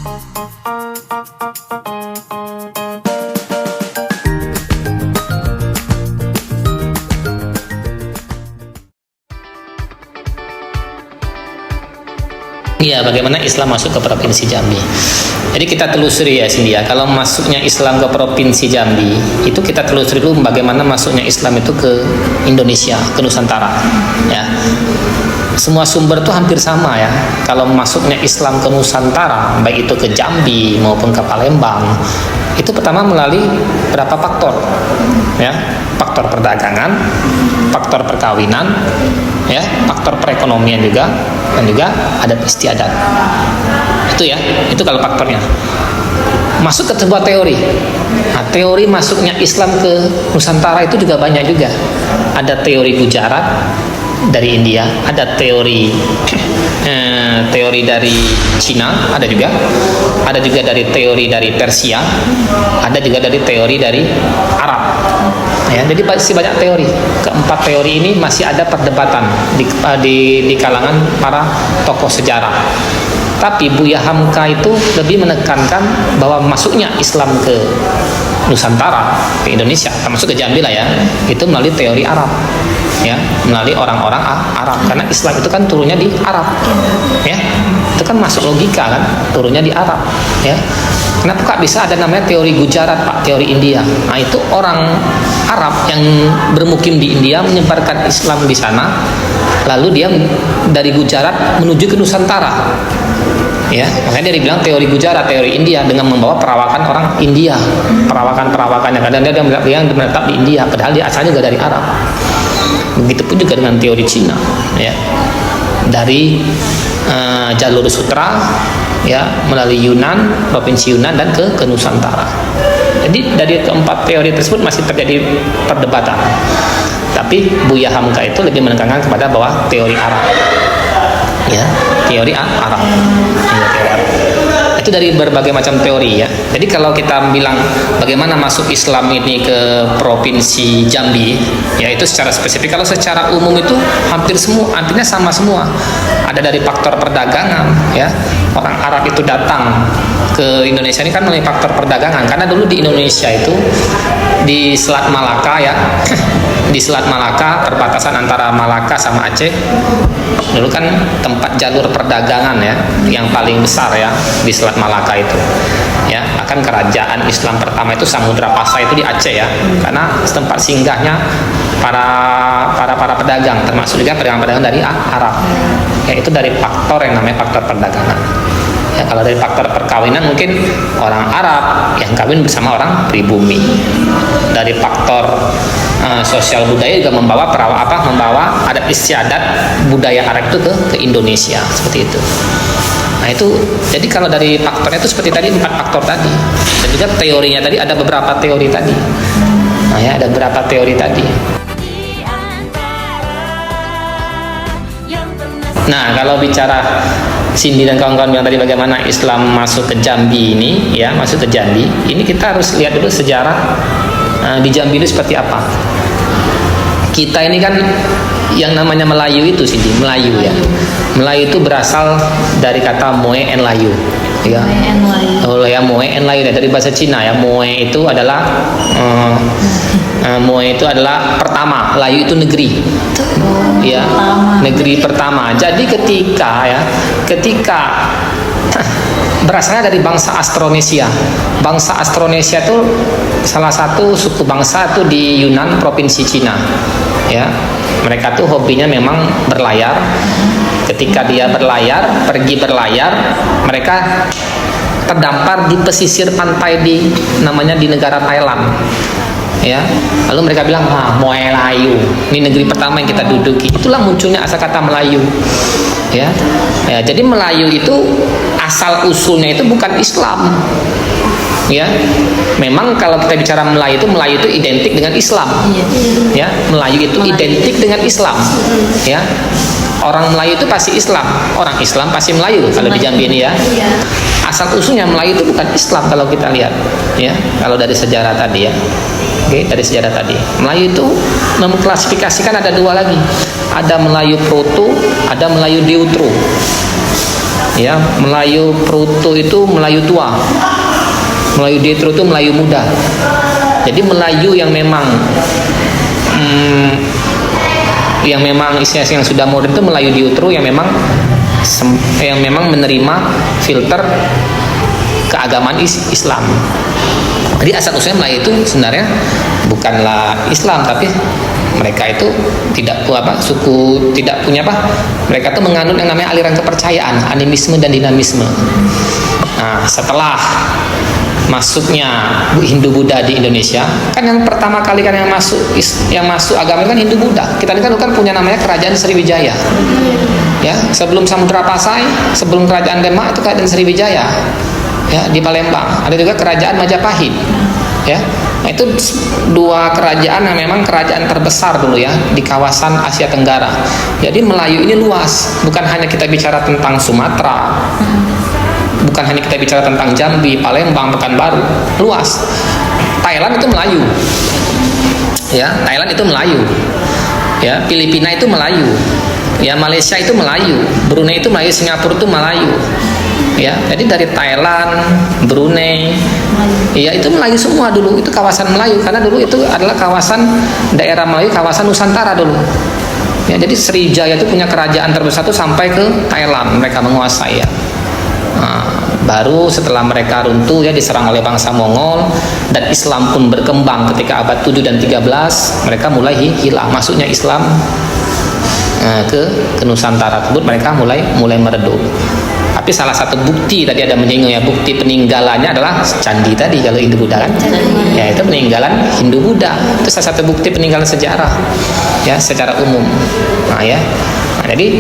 Iya, bagaimana Islam masuk ke Provinsi Jambi. Jadi kita telusuri ya Cindy ya, kalau masuknya Islam ke Provinsi Jambi, itu kita telusuri dulu bagaimana masuknya Islam itu ke Indonesia, ke Nusantara. Ya, semua sumber itu hampir sama ya. Kalau masuknya Islam ke Nusantara, baik itu ke Jambi maupun ke Palembang, itu pertama melalui berapa faktor, ya, faktor perdagangan, faktor perkawinan, ya, faktor perekonomian juga, dan juga adat istiadat. Itu ya, itu kalau faktornya. Masuk ke sebuah teori. Nah, teori masuknya Islam ke Nusantara itu juga banyak juga. Ada teori Gujarat dari India, ada teori dari Cina, ada juga dari teori dari Persia, ada juga dari teori dari Arab. Ya, jadi masih banyak teori. Keempat teori ini masih ada perdebatan di kalangan para tokoh sejarah. Tapi Buya Hamka itu lebih menekankan bahwa masuknya Islam ke Nusantara, ke Indonesia, termasuk ke Jambi lah ya, itu melalui teori Arab. Ya, melalui orang-orang Arab, karena Islam itu kan turunnya di Arab, ya, itu kan masuk logika kan, turunnya di Arab, ya. Kenapa kok bisa ada namanya teori Gujarat, Pak, teori India? Nah, itu orang Arab yang bermukim di India menyebarkan Islam di sana, lalu dia dari Gujarat menuju ke Nusantara. Ya, makanya dia dibilang teori Gujarat, teori India, dengan membawa perawakan orang India, perawakan yang kadang dia menetap di India, padahal dia asalnya juga dari Arab. Begitupun juga dengan teori Cina, ya, dari jalur sutra, ya, melalui Yunan, provinsi Yunan, dan ke Nusantara. Jadi dari keempat teori tersebut masih terjadi perdebatan. Tapi Buya Hamka itu lebih menekankan kepada bahwa teori Arab, ya, teori Arab, ya, teori Arab. Itu dari berbagai macam teori ya. Jadi kalau kita bilang bagaimana masuk Islam ini ke Provinsi Jambi, ya itu secara spesifik. Kalau secara umum itu hampir semua, artinya sama semua. Ada dari faktor perdagangan, ya. Orang Arab itu datang ke Indonesia ini kan melalui faktor perdagangan. Karena dulu di Indonesia itu di Selat Malaka ya, di Selat Malaka, perbatasan antara Malaka sama Aceh, dulu kan tempat jalur perdagangan ya, yang paling besar ya di Selat Malaka itu. Ya, bahkan kerajaan Islam pertama itu Samudra Pasai itu di Aceh ya, karena tempat singgahnya para pedagang, termasuk juga pedagang-pedagang dari Arab. Ya, itu dari faktor yang namanya faktor perdagangan. Ya, kalau dari faktor perkawinan mungkin orang Arab yang kawin bersama orang pribumi. Dari faktor sosial budaya juga membawa adat istiadat budaya Arab itu ke Indonesia, seperti itu. Nah itu, jadi kalau dari faktornya itu seperti tadi 4 faktor tadi, dan juga teorinya tadi ada beberapa teori tadi. Nah ya, ada beberapa teori tadi. Nah, kalau bicara Cindy dan kawan-kawan yang tadi bagaimana Islam masuk ke Jambi ini, ya, masuk ke Jambi, ini kita harus lihat dulu sejarah di Jambi itu seperti apa. Kita ini kan yang namanya Melayu itu Cindy, Melayu ya. Melayu itu berasal dari kata Moe en Layu. Ya. Oh ya, Moe en Layu dari bahasa Cina ya. Moe itu adalah pertama, Layu itu negeri. Ya, negeri pertama. Jadi ketika berasalnya dari bangsa Austronesia. Bangsa Austronesia itu salah satu suku bangsa itu di Yunan, provinsi Cina. Ya, mereka tuh hobinya memang berlayar. Ketika dia pergi berlayar, mereka terdampar di pesisir pantai di negara Thailand. Ya, lalu mereka bilang, Moe Layu, ini negeri pertama yang kita duduki. Itulah munculnya asal kata Melayu. Ya, jadi Melayu itu asal usulnya itu bukan Islam. Ya, memang kalau kita bicara Melayu itu identik dengan Islam. Ya, Melayu itu identik dengan Islam. Ya, orang Melayu itu pasti Islam, orang Islam pasti Melayu kalau di Jambi ini ya. Asal usulnya Melayu itu bukan Islam kalau kita lihat. Ya, kalau dari sejarah tadi ya. Oke, dari sejarah tadi. Melayu itu mengklasifikasikan ada 2 lagi. Ada Melayu Proto, ada Melayu Deutero. Ya, Melayu Proto itu Melayu tua, Melayu Detro itu Melayu muda. Jadi Melayu yang memang yang sudah modern itu Melayu Deutro yang memang menerima filter keagamaan Islam. Jadi asal usulnya Melayu itu sebenarnya bukanlah Islam, tapi mereka itu tidak punya mereka itu menganut yang namanya aliran kepercayaan, animisme dan dinamisme. Nah, setelah masuknya Hindu Buddha di Indonesia, kan yang pertama kali kan yang masuk agama itu kan Hindu Buddha. Kita lihat kan punya namanya Kerajaan Sriwijaya. Ya, sebelum Samudra Pasai, sebelum Kerajaan Demak itu Kerajaan Sriwijaya. Ya, di Palembang. Ada juga Kerajaan Majapahit. Ya. Nah, itu dua kerajaan yang memang kerajaan terbesar dulu ya di kawasan Asia Tenggara. Jadi Melayu ini luas, bukan hanya kita bicara tentang Sumatera. Bukan hanya kita bicara tentang Jambi, Palembang, Pekanbaru, luas. Thailand itu Melayu. Ya, Thailand itu Melayu. Ya, Filipina itu Melayu. Ya, Malaysia itu Melayu. Brunei itu Melayu, Singapura itu Melayu. Ya, jadi dari Thailand, Brunei, ya itu Melayu semua dulu, itu kawasan Melayu karena dulu itu adalah kawasan daerah Melayu, kawasan Nusantara dulu. Ya, jadi Sriwijaya itu punya kerajaan terbesar itu sampai ke Thailand, mereka menguasai ya. Nah, baru setelah mereka runtuh ya diserang oleh bangsa Mongol dan Islam pun berkembang ketika abad 7 dan 13, mereka mulai hilang masuknya Islam ke Nusantara tersebut, mereka mulai meredup. Tapi salah satu bukti tadi ada menyinggung ya, bukti peninggalannya adalah candi tadi kalau Hindu Buddha kan, ya itu peninggalan Hindu Buddha, itu salah satu bukti peninggalan sejarah ya secara umum. Nah ya, jadi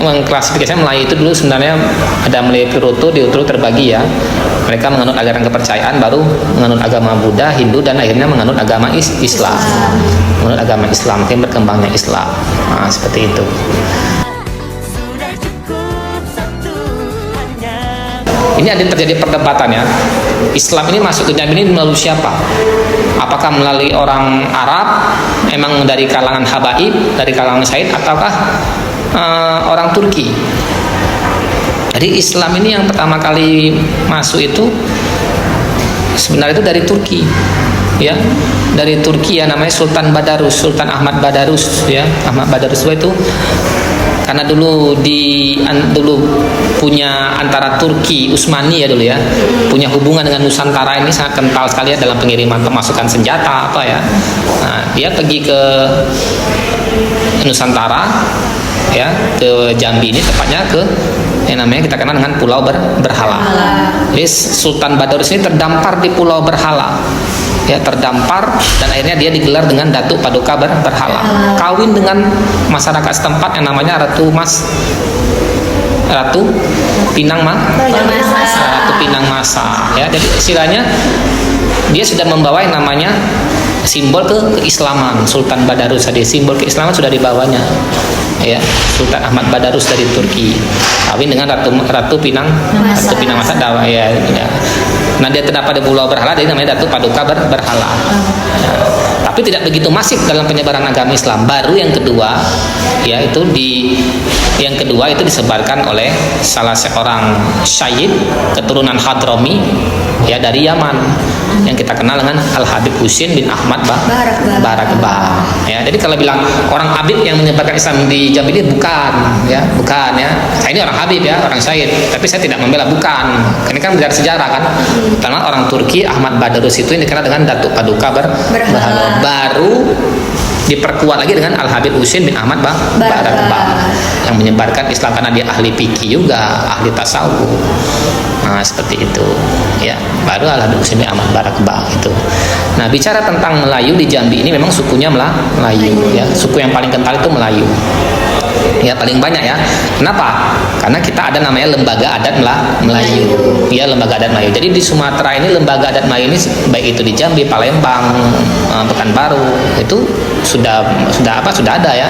mengklasifikasinya Melayu itu dulu sebenarnya ada Melayu Proto, Deutro terbagi ya. Mereka menganut aliran kepercayaan, baru menganut agama Buddha, Hindu, dan akhirnya menganut agama Islam. Menganut agama Islam, yang berkembangnya Islam. Nah, seperti itu. Ini ada terjadi perdebatan ya. Islam ini masuk ke Jambi ini melalui siapa? Apakah melalui orang Arab, emang dari kalangan Habaib, dari kalangan Said, ataukah orang Turki? Jadi Islam ini yang pertama kali masuk itu sebenarnya itu dari Turki, ya, dari Turki ya, namanya Sultan Ahmad Badarus ya. Ahmad Badarus itu karena dulu punya antara Turki Utsmani ya dulu ya, punya hubungan dengan Nusantara ini sangat kental sekali ya dalam pengiriman pemasukan senjata apa ya. Nah, dia pergi ke Nusantara ya, ke Jambi ini tepatnya ke yang namanya kita kenal dengan Pulau Berhala. Jadi Sultan Badarus ini terdampar di Pulau Berhala. Ya, terdampar dan akhirnya dia digelar dengan Datuk Paduka Berhala. Kawin dengan masyarakat setempat yang namanya Ratu Pinang Masa. Ya, jadi istilahnya dia sudah membawa yang namanya simbol keislaman. Sultan Badarus tadi simbol keislaman sudah dibawanya. Ya, Sultan Ahmad Badarus dari Turki kawin dengan Ratu Pinang Masa ya. Nah, dia terdapat di Pulau Berhala, jadi namanya Datuk Paduka Berhala. Ya, tapi tidak begitu masif dalam penyebaran agama Islam. Baru yang kedua ya itu disebarkan oleh salah seorang syahid keturunan Hadrami ya dari Yaman yang kita kenal dengan Al Habib Husin bin Ahmad Barakbah. Ya, jadi kalau bilang orang Habib yang menyebarkan Islam di Jambi ini bukan ya. Saya ini orang Habib ya, orang syahid, tapi saya tidak membela, bukan. Ini kan belajar sejarah kan. Karena orang Turki Ahmad Badarus itu yang dikenal dengan Datuk Paduka Berhala. Baru diperkuat lagi dengan Al Habib Husin bin Ahmad Barakbah yang menyebarkan Islam karena dia ahli fikih juga, ahli tasawuf. Nah, seperti itu ya, baru Al Habib Husin bin Ahmad Barakbah itu. Nah, bicara tentang Melayu di Jambi ini memang sukunya Melayu ya, suku yang paling kental itu Melayu ya, paling banyak ya. Kenapa? Karena kita ada namanya lembaga adat Melayu ya, lembaga adat Melayu. Jadi di Sumatera ini lembaga adat Melayu ini baik itu di Jambi, Palembang, Pekanbaru itu sudah ada ya.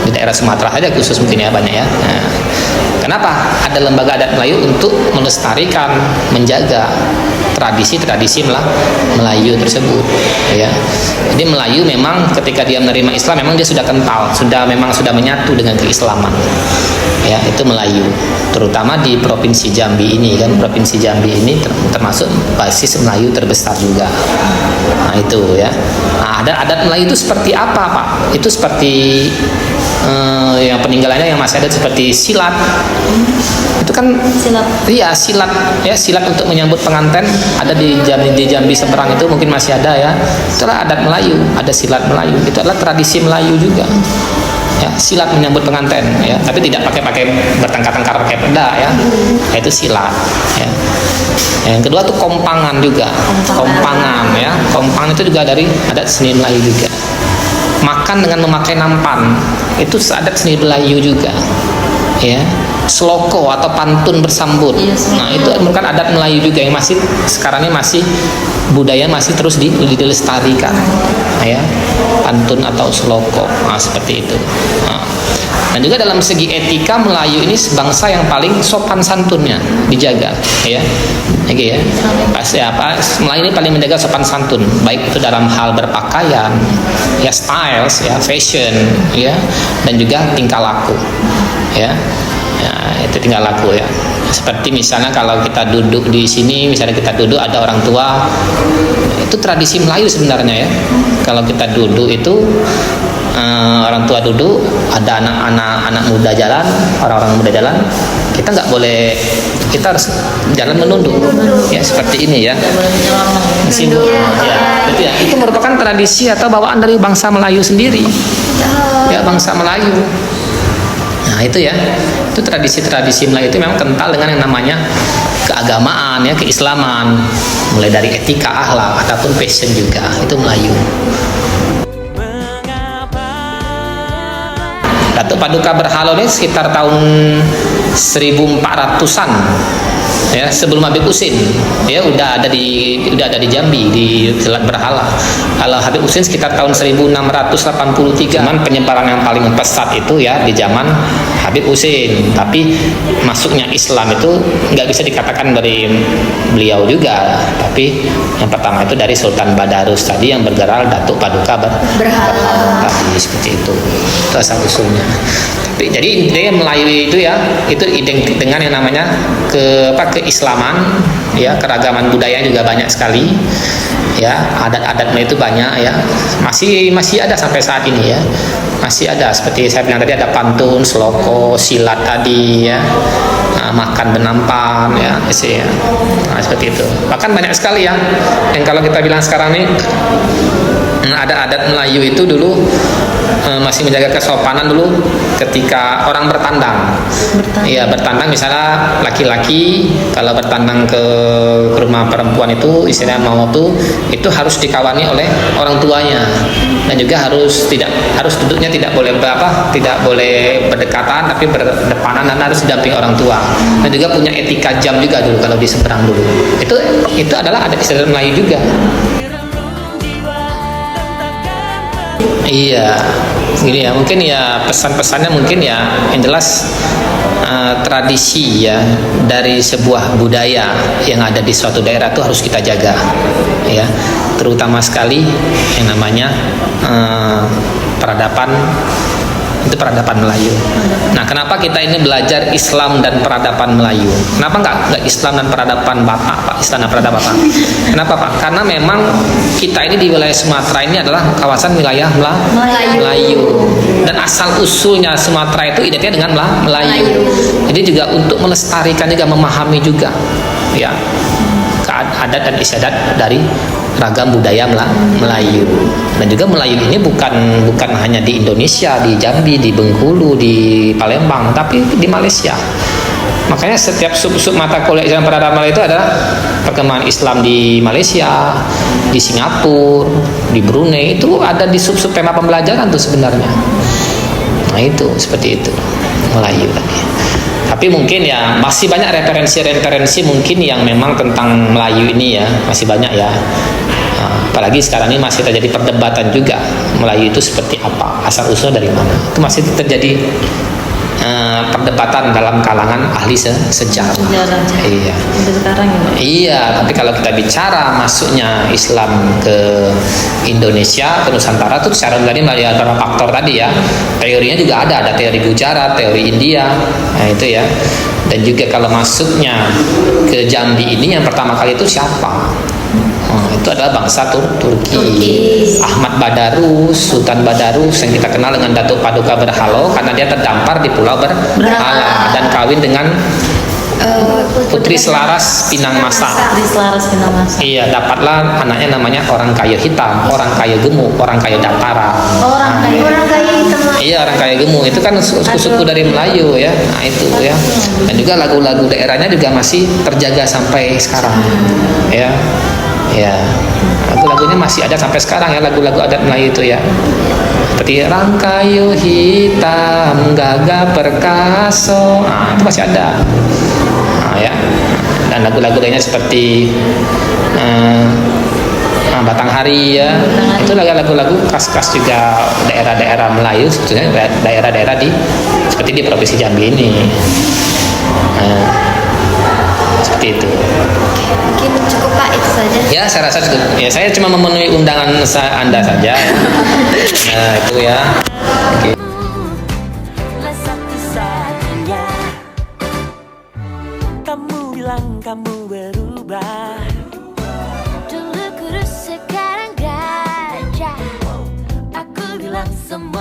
Di daerah Sumatera saja khusus mungkin ya banyak ya. Nah, Kenapa? Ada lembaga adat Melayu untuk melestarikan, menjaga tradisi-tradisi Melayu tersebut, ya. Jadi Melayu memang ketika dia menerima Islam memang dia sudah kental, memang sudah menyatu dengan keislaman. Ya, itu Melayu. Terutama di Provinsi Jambi ini kan, Provinsi Jambi ini termasuk basis Melayu terbesar juga. Nah, itu ya. Nah, adat Melayu itu seperti apa, Pak? Itu seperti yang peninggalannya yang masih ada seperti silat. Itu kan silat. Iya, silat ya, silat untuk menyambut pengantin ada di Jambi seberang itu mungkin masih ada ya. Itulah adat Melayu, ada silat Melayu. Itu adalah tradisi Melayu juga. Ya, silat menyambut pengantin ya, tapi tidak pakai bertengkar-tengkar pakai peda ya. Itu silat ya. Yang kedua tuh kompangan juga. Kompangan ya. Kompangan itu juga dari adat seni Melayu juga. Makan dengan memakai nampan itu adat seni Melayu juga ya. Sloko atau pantun bersambut, nah itu bukan adat Melayu juga yang masih sekarang ini masih budaya masih terus dilestarikan ya, pantun atau sloko, nah seperti itu. Dan juga dalam segi etika Melayu ini bangsa yang paling sopan santunnya dijaga ya. Oke ya. Pasti Melayu ini paling menjaga sopan santun, baik itu dalam hal berpakaian, ya styles, ya fashion, ya, dan juga tingkah laku. Ya. Ya, itu tinggal laku ya. Seperti misalnya kalau kita duduk di sini, misalnya kita duduk ada orang tua, itu tradisi Melayu sebenarnya ya. Kalau kita duduk itu orang tua duduk, ada anak muda jalan, orang-orang muda jalan, kita nggak boleh, kita harus jalan menunduk ya, seperti ini ya. Ya, itu merupakan tradisi atau bawaan dari bangsa Melayu sendiri ya, bangsa Melayu. Nah itu ya, itu tradisi-tradisi Melayu itu memang kental dengan yang namanya keagamaan ya, keislaman, mulai dari etika, akhlak ataupun fashion juga, itu Melayu. Datuk Paduka Berhala ini sekitar tahun 1400-an ya, sebelum Habib Husin ya, udah ada di Jambi di Selat Berhala. Kalau Habib Husin sekitar tahun 1683. Cuman penyebaran yang paling pesat itu ya di zaman Habib Husin, tapi masuknya Islam itu nggak bisa dikatakan dari beliau juga, tapi yang pertama itu dari Sultan Badarus tadi yang bergerak Datuk Paduka Berhala tadi, seperti itu asal usulnya. Tapi jadi dia Melayu itu ya, itu identik dengan yang namanya keislaman ya, keragaman budaya juga banyak sekali ya, adat-adat Melayu itu banyak ya, masih ada sampai saat ini ya, masih ada seperti saya bilang tadi, ada pantun, sloko, silat tadi ya, makan benampan ya, nah, seperti itu. Bahkan banyak sekali ya yang kalau kita bilang sekarang nih ada adat Melayu itu dulu masih menjaga kesopanan dulu ketika orang bertandang. Iya, bertandang misalnya laki-laki kalau bertandang ke rumah perempuan itu istilahnya mau itu harus dikawani oleh orang tuanya, dan juga harus duduknya tidak boleh tidak boleh berdekatan tapi berdepanan, dan harus didampingi orang tua, dan juga punya etika jam juga dulu kalau di seberang dulu. Itu adalah adat istiadat Melayu juga. Iya, gini ya, mungkin ya pesan-pesannya mungkin ya yang jelas tradisi ya dari sebuah budaya yang ada di suatu daerah itu harus kita jaga ya, terutama sekali yang namanya peradaban, itu peradaban Melayu. Nah, kenapa kita ini belajar Islam dan peradaban Melayu? Kenapa nggak Islam dan peradaban Batak, Pak? Islam dan peradaban Batak. Kenapa, Pak? Karena memang kita ini di wilayah Sumatera ini adalah kawasan wilayah Melayu. Dan asal usulnya Sumatera itu identiknya dengan Melayu. Jadi juga untuk melestarikan juga, memahami juga ya adat dan istiadat dari ragam budaya Melayu. Dan juga Melayu ini bukan hanya di Indonesia, di Jambi, di Bengkulu, di Palembang, tapi di Malaysia. Makanya setiap sub-sub mata kuliah Islam peradaban Melayu itu adalah perkembangan Islam di Malaysia, di Singapura, di Brunei, itu ada di sub-sub tema pembelajaran tuh sebenarnya. Nah itu seperti itu Melayu tadi. Tapi mungkin ya masih banyak referensi mungkin yang memang tentang Melayu ini ya, masih banyak ya. Apalagi sekarang ini masih terjadi perdebatan juga Melayu itu seperti apa, asal usul dari mana, itu masih terjadi perdebatan dalam kalangan ahli sejarah. Iya. Sampai sekarang ya, Pak? Iya, tapi kalau kita bicara masuknya Islam ke Indonesia, ke Nusantara itu secara tadi melalui beberapa faktor tadi ya. Teorinya juga ada teori Gujarat, teori India, nah itu ya. Dan juga kalau masuknya ke Jambi ini yang pertama kali itu siapa? Itu adalah bangsa Turki. Ahmad Badarus, Sultan Badarus yang kita kenal dengan Datuk Paduka Berhalo karena dia terdampar di Pulau Berhala dan kawin dengan Putri Selaras Pinang Masa. Iya, dapatlah anaknya namanya orang kayu hitam, orang kayu gemuk, orang kayu Dataran. Orang kayu hitam. Iya, orang kayu gemuk itu kan suku-suku dari Melayu ya. Nah itu ya. Dan juga lagu-lagu daerahnya juga masih terjaga sampai sekarang. Ya. Ya. Lagu-lagunya masih ada sampai sekarang ya, lagu-lagu adat Melayu itu ya. Seperti Rangkayu Hitam Gagah Perkaso, nah, itu masih ada. Nah, ya. Dan lagu-lagu lainnya seperti Batang Hari ya, itu lagu-lagu khas-khas juga daerah-daerah Melayu, sebetulnya daerah-daerah seperti di Provinsi Jambi ini. Seperti itu. Mungkin cukup Pak, itu saja. Ya, saya rasa cukup. Ya, saya cuma memenuhi undangan Anda saja. Nah, itu ya. Oke. Kamu bilang kamu berubah, dulu kurus sekarang gajah. Aku bilang semua